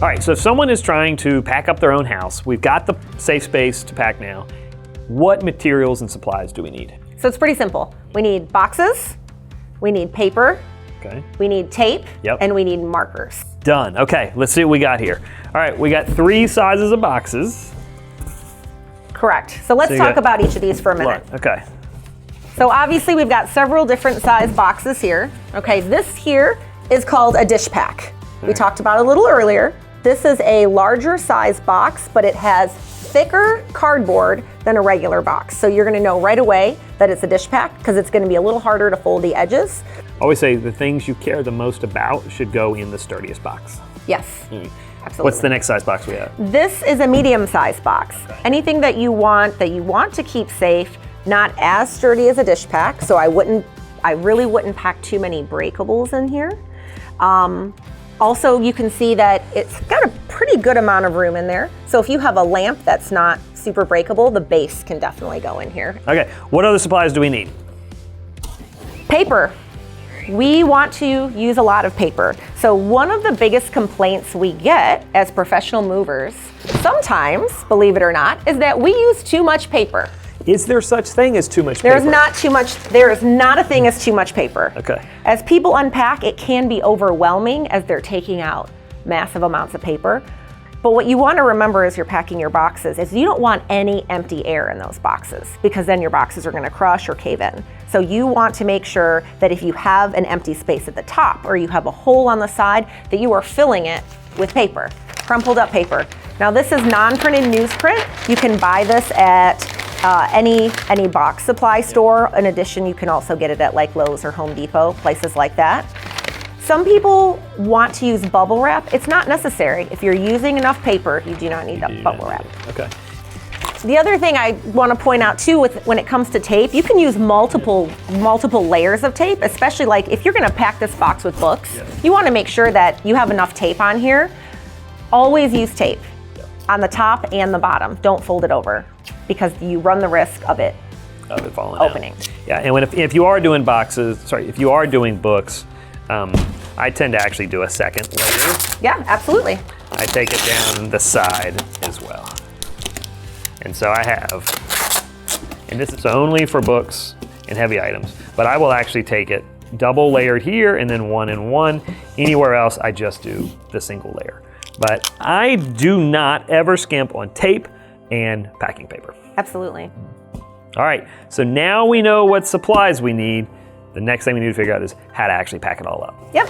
All right, so if someone is trying to pack up their own house, we've got the safe space to pack now. What materials and supplies do we need? So it's pretty simple. We need boxes, we need paper, Okay. we need tape, Yep. and we need markers. Done. Okay, let's see what we got here. All right, we got 3 sizes of boxes. Correct. So let's So you talk got- about each of these for a minute. Look, okay. So obviously we've got several different size boxes here. Okay, this here is called a dish pack. We talked about it a little earlier. This is a larger size box, but it has thicker cardboard than a regular box. So you're gonna know right away that it's a dish pack because it's gonna be a little harder to fold the edges. Always say the things you care the most about should go in the sturdiest box. Yes, absolutely. What's the next size box we have? This is a medium-sized box. Anything that you want to keep safe, not as sturdy as a dish pack. So I really wouldn't pack too many breakables in here. Also, you can see that it's got a pretty good amount of room in there. So if you have a lamp that's not super breakable, the base can definitely go in here. Okay, what other supplies do we need? Paper. We want to use a lot of paper. So one of the biggest complaints we get as professional movers, sometimes, believe it or not, is that we use too much paper. Is there such thing as too much paper? There is not a thing as too much paper. Okay. As people unpack, it can be overwhelming as they're taking out massive amounts of paper. But what you want to remember as you're packing your boxes is you don't want any empty air in those boxes because then your boxes are going to crush or cave in. So you want to make sure that if you have an empty space at the top or you have a hole on the side, that you are filling it with paper, crumpled up paper. Now this is non-printed newsprint. You can buy this at any box supply store. In addition, you can also get it at like Lowe's or Home Depot, places like that. Some people want to use bubble wrap. It's not necessary. If you're using enough paper, you do not need that bubble wrap. Okay. The other thing I want to point out too, when it comes to tape, you can use multiple layers of tape, especially like if you're going to pack this box with books, you want to make sure that you have enough tape on here. Always use tape on the top and the bottom. Don't fold it over because you run the risk of it falling opening. out. Yeah, and if you are doing if you are doing books, I tend to actually do a second layer. Yeah, absolutely. I take it down the side as well. And so I have, and this is only for books and heavy items, but I will actually take it double layered here and then 1 and 1. Anywhere else, I just do the single layer. But I do not ever skimp on tape and packing paper. Absolutely. All right, so now we know what supplies we need. The next thing we need to figure out is how to actually pack it all up. Yep.